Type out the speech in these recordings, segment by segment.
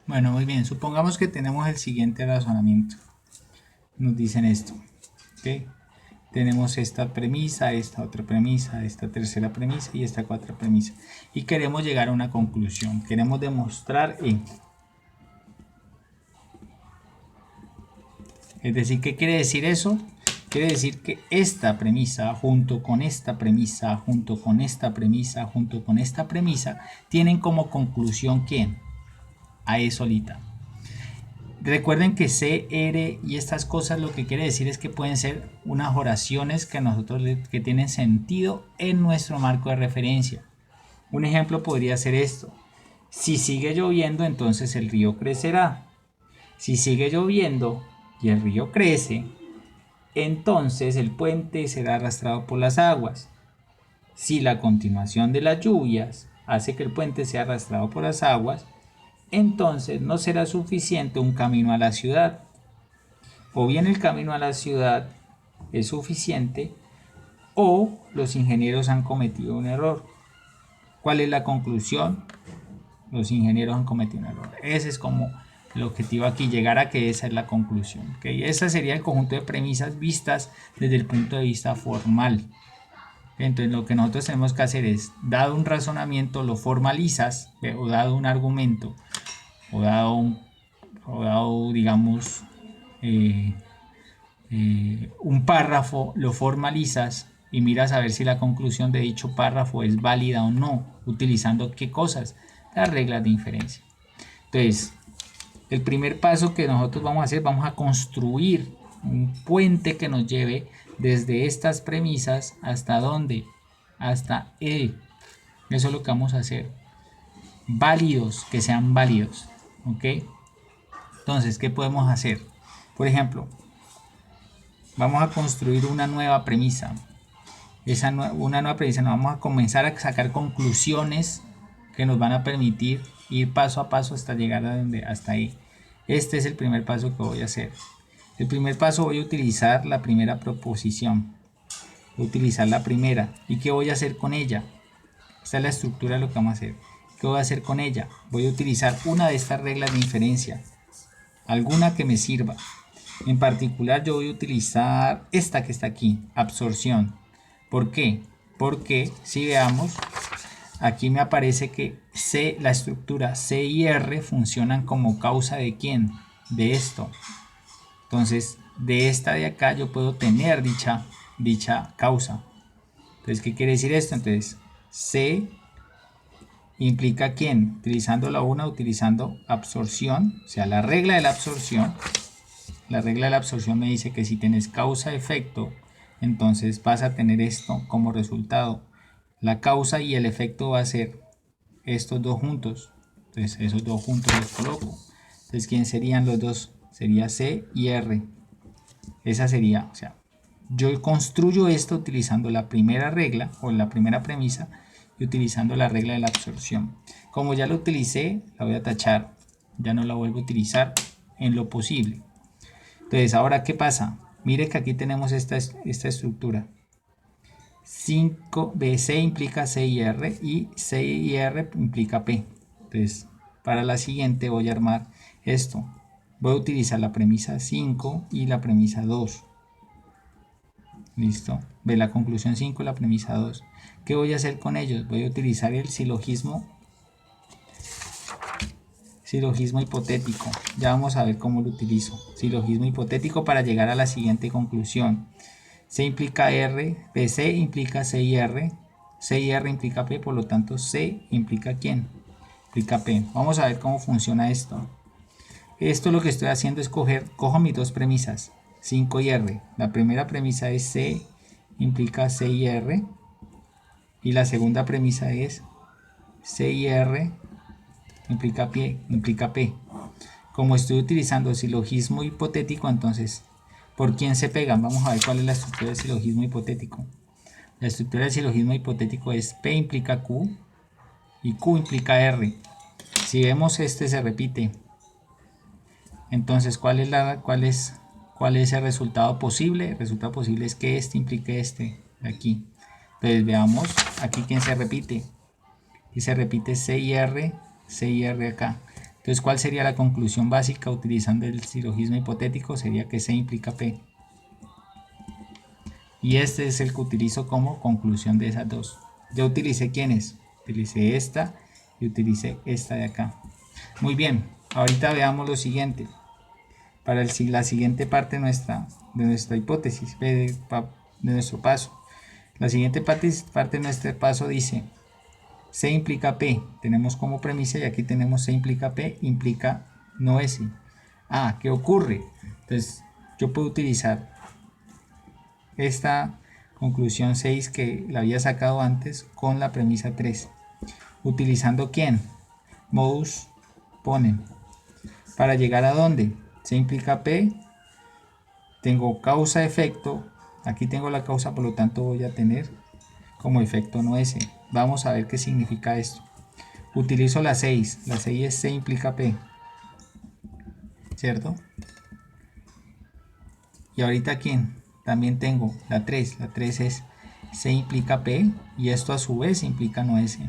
Bueno, muy bien. Supongamos que tenemos el siguiente razonamiento. Nos dicen esto. ¿Ok? Tenemos esta premisa, esta otra premisa, esta tercera premisa y esta cuarta premisa. Y queremos llegar a una conclusión. Queremos demostrar en. Es decir, ¿qué quiere decir eso? Quiere decir que esta premisa, junto con esta premisa, junto con esta premisa, junto con esta premisa, tienen como conclusión ¿quién? A E solita. Recuerden que C, R y estas cosas lo que quiere decir es que pueden ser unas oraciones que nosotros que tienen sentido en nuestro marco de referencia. Un ejemplo podría ser esto. Si sigue lloviendo, entonces el río crecerá. Si sigue lloviendo y el río crece, entonces el puente será arrastrado por las aguas. Si la continuación de las lluvias hace que el puente sea arrastrado por las aguas, entonces no será suficiente un camino a la ciudad. O bien el camino a la ciudad es suficiente o los ingenieros han cometido un error. ¿Cuál es la conclusión? Los ingenieros han cometido un error. Ese es como el objetivo aquí, llegar a que esa es la conclusión. ¿Okay? Ese sería el conjunto de premisas vistas desde el punto de vista formal. Entonces lo que nosotros tenemos que hacer es, dado un razonamiento, lo formalizas, o dado un argumento, o dado digamos, eh, un párrafo, lo formalizas y miras a ver si la conclusión de dicho párrafo es válida o no, utilizando qué cosas, las reglas de inferencia. Entonces, el primer paso que nosotros vamos a hacer, vamos a construir un puente que nos lleve desde estas premisas hasta dónde, hasta E. Eso es lo que vamos a hacer. Válidos, que sean válidos. ¿Ok? Entonces, ¿qué podemos hacer? Por ejemplo, vamos a construir una nueva premisa. Una nueva premisa, nos vamos a comenzar a sacar conclusiones que nos van a permitir ir paso a paso hasta llegar a donde, hasta ahí. Este es el primer paso que voy a hacer. El primer paso voy a utilizar la primera proposición. Voy a utilizar la primera. ¿Y qué voy a hacer con ella? Esta es la estructura de lo que vamos a hacer. ¿Qué voy a hacer con ella? Voy a utilizar una de estas reglas de inferencia. Alguna que me sirva. En particular yo voy a utilizar esta que está aquí, absorción. ¿Por qué? Porque si veamos, aquí me aparece que C, la estructura C y R funcionan como causa de quién? De esto. Entonces, de esta de acá yo puedo tener dicha causa. Entonces, ¿qué quiere decir esto? Entonces, C implica quién? Utilizando la una, utilizando absorción, o sea, la regla de la absorción. La regla de la absorción me dice que si tienes causa-efecto, entonces vas a tener esto como resultado. La causa y el efecto va a ser estos dos juntos. Entonces esos dos juntos los coloco. Entonces, ¿quién serían los dos? Sería C y R. Esa sería, o sea, yo construyo esto utilizando la primera regla o la primera premisa y utilizando la regla de la absorción. Como ya lo utilicé, la voy a tachar. Ya no la vuelvo a utilizar en lo posible. Entonces, ahora, ¿qué pasa? Mire que aquí tenemos esta estructura. 5BC implica C y R y C y R implica P. Entonces, para la siguiente voy a armar esto. Voy a utilizar la premisa 5 y la premisa 2. Listo. Ve la conclusión 5 y la premisa 2. ¿Qué voy a hacer con ellos? Voy a utilizar el silogismo hipotético. Ya vamos a ver cómo lo utilizo. Silogismo hipotético para llegar a la siguiente conclusión. C implica R, C implica C y R implica P, por lo tanto C implica ¿quién? Implica P. Vamos a ver cómo funciona esto. Esto lo que estoy haciendo es cojo mis dos premisas, 5 y R. La primera premisa es C implica C y R. Y la segunda premisa es C y R implica P. Como estoy utilizando silogismo hipotético, entonces, ¿por quién se pegan? Vamos a ver cuál es la estructura del silogismo hipotético. La estructura del silogismo hipotético es P implica Q y Q implica R. Si vemos este se repite. Entonces, ¿cuál es el resultado posible? El resultado posible es que este implique este de aquí. Entonces veamos aquí quién se repite. Y se repite C y R acá. Entonces, ¿cuál sería la conclusión básica utilizando el silogismo hipotético? Sería que C implica P. Y este es el que utilizo como conclusión de esas dos. Yo utilicé ¿quiénes? Utilicé esta y utilicé esta de acá. Muy bien, ahorita veamos lo siguiente. Para la siguiente parte de nuestra hipótesis, de nuestro paso. La siguiente parte de nuestro paso dice, C implica P, tenemos como premisa y aquí tenemos C implica P, implica no S. Ah, ¿qué ocurre? Entonces, yo puedo utilizar esta conclusión 6 que la había sacado antes con la premisa 3. ¿Utilizando quién? Modus ponen. ¿Para llegar a dónde? C implica P, tengo causa-efecto, aquí tengo la causa, por lo tanto voy a tener como efecto no S. Vamos a ver qué significa esto. Utilizo la 6 es C implica P, ¿cierto? Y ahorita ¿quién? También tengo la 3 es C implica P y esto a su vez implica no S.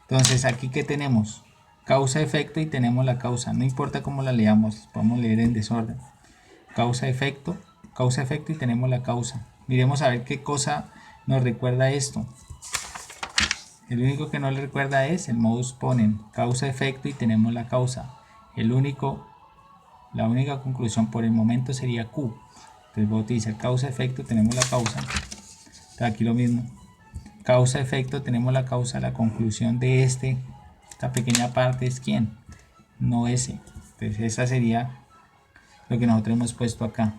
Entonces aquí ¿qué tenemos? Causa-efecto y tenemos la causa, no importa cómo la leamos, podemos leer en desorden. Causa-efecto y tenemos la causa. Miremos a ver qué cosa nos recuerda esto. El único que no le recuerda es el modus ponens, causa-efecto y tenemos la causa. La única conclusión por el momento sería Q. Entonces voy a utilizar causa-efecto, tenemos la causa. Aquí lo mismo. Causa-efecto, tenemos la causa. La conclusión de esta pequeña parte es ¿quién? No S. Entonces esa sería lo que nosotros hemos puesto acá.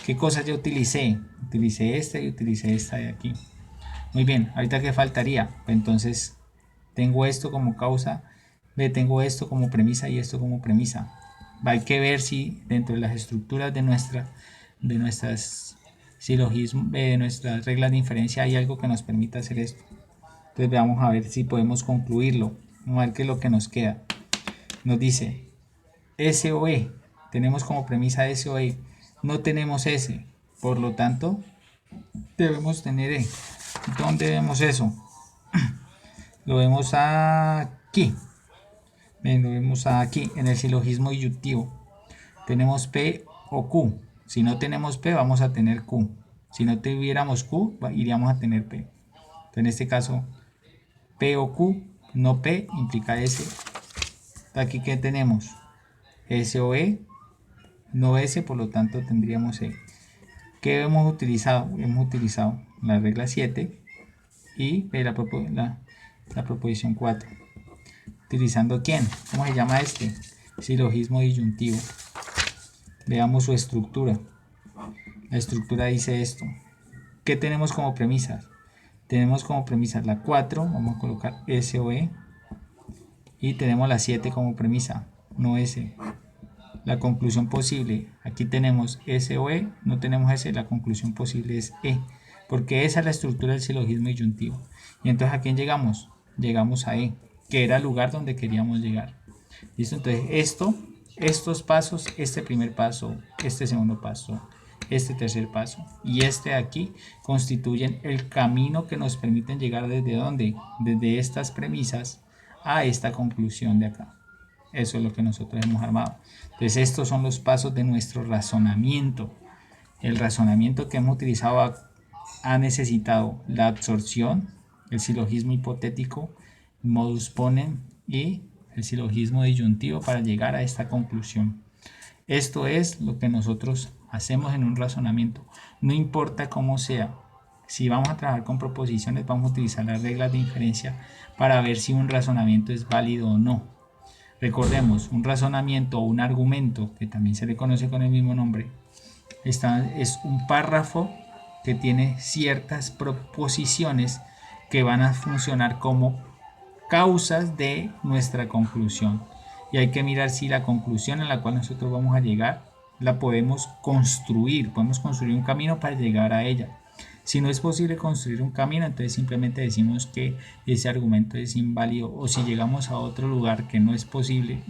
¿Qué cosas yo utilicé? Utilicé esta y utilicé esta de aquí. Muy bien, ahorita ¿qué faltaría? Pues entonces tengo esto como causa, tengo esto como premisa y esto como premisa. Hay que ver si dentro de las estructuras de nuestras silogismos, de nuestras reglas de inferencia hay algo que nos permita hacer esto. Entonces vamos a ver si podemos concluirlo. Vamos a ver qué es lo que nos queda. Nos dice S o E. Tenemos como premisa S o E. No tenemos S. Por lo tanto, debemos tener E. ¿Dónde vemos eso? Lo vemos aquí. Bien, lo vemos aquí en el silogismo disyuntivo. Tenemos P o Q. Si no tenemos P, vamos a tener Q. Si no tuviéramos Q, iríamos a tener P. Entonces, en este caso, P o Q, no P, implica S. Aquí, ¿qué tenemos? S o E, no S, por lo tanto tendríamos E. ¿Qué hemos utilizado? Hemos utilizado la regla 7 y la proposición 4. ¿Utilizando quién? ¿Cómo se llama este? Silogismo disyuntivo. Veamos su estructura. La estructura dice esto. ¿Qué tenemos como premisas? Tenemos como premisa la 4, vamos a colocar S o E. Y tenemos la 7 como premisa, no S. La conclusión posible, aquí tenemos S o E, no tenemos S, la conclusión posible es E. Porque esa es la estructura del silogismo disyuntivo. Y entonces ¿a quién llegamos? Llegamos a E, que era el lugar donde queríamos llegar. ¿Listo? Entonces estos pasos, este primer paso, este segundo paso, este tercer paso y este de aquí constituyen el camino que nos permiten llegar desde dónde, desde estas premisas a esta conclusión de acá. Eso es lo que nosotros hemos armado. Entonces estos son los pasos de nuestro razonamiento. El razonamiento que hemos utilizado ha necesitado la absorción, el silogismo hipotético, modus ponens y el silogismo disyuntivo para llegar a esta conclusión. Esto es lo que nosotros hacemos en un razonamiento. No importa cómo sea. Si vamos a trabajar con proposiciones, vamos a utilizar las reglas de inferencia para ver si un razonamiento es válido o no. Recordemos, un razonamiento o un argumento, que también se le conoce con el mismo nombre, es un párrafo que tiene ciertas proposiciones que van a funcionar como causas de nuestra conclusión. Y hay que mirar si la conclusión a la cual nosotros vamos a llegar la podemos construir un camino para llegar a ella. Si no es posible construir un camino, entonces simplemente decimos que ese argumento es inválido, o si llegamos a otro lugar que no es posible,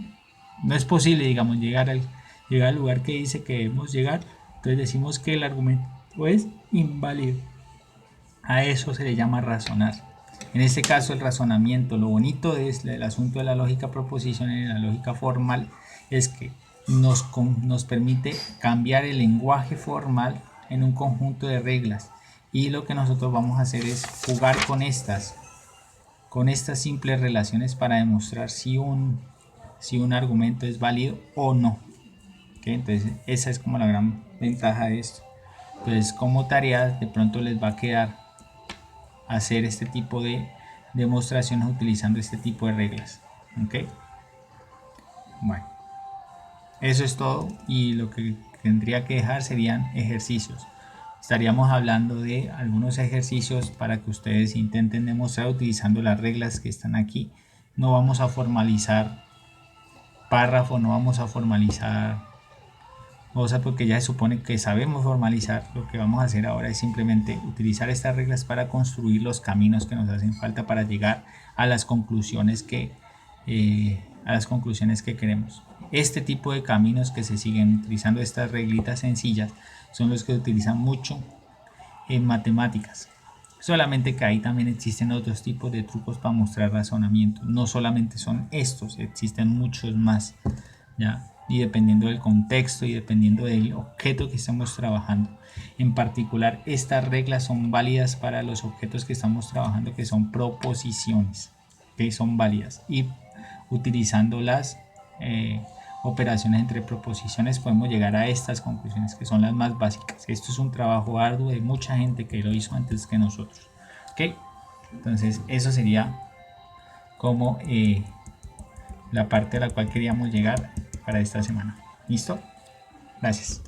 digamos, llegar al lugar que dice que debemos llegar, entonces decimos que el argumento es inválido. A eso se le llama razonar. En este caso el razonamiento, lo bonito es el asunto de la lógica proposicional y la lógica formal es que nos permite cambiar el lenguaje formal en un conjunto de reglas, y lo que nosotros vamos a hacer es jugar con estas simples relaciones para demostrar si un argumento es válido o no. ¿Okay? Entonces esa es como la gran ventaja de esto. Entonces como tarea de pronto les va a quedar hacer este tipo de demostraciones utilizando este tipo de reglas. ¿Okay? Bueno, eso es todo, y lo que tendría que dejar serían ejercicios. Estaríamos hablando de algunos ejercicios para que ustedes intenten demostrar utilizando las reglas que están aquí. No vamos a formalizar párrafo, no vamos a formalizar cosa porque ya se supone que sabemos formalizar. Lo que vamos a hacer ahora es simplemente utilizar estas reglas para construir los caminos que nos hacen falta para llegar a las conclusiones que queremos. Este tipo de caminos que se siguen utilizando, estas reglitas sencillas, son los que se utilizan mucho en matemáticas. Solamente que ahí también existen otros tipos de trucos para mostrar razonamiento. No solamente son estos, existen muchos más, ¿ya? Y dependiendo del contexto y dependiendo del objeto que estamos trabajando. En particular, estas reglas son válidas para los objetos que estamos trabajando, que son proposiciones, que son válidas. Y utilizando las operaciones entre proposiciones podemos llegar a estas conclusiones, que son las más básicas. Esto es un trabajo arduo de mucha gente que lo hizo antes que nosotros. ¿Ok? Entonces eso sería como la parte a la cual queríamos llegar para esta semana. ¿Listo? Gracias.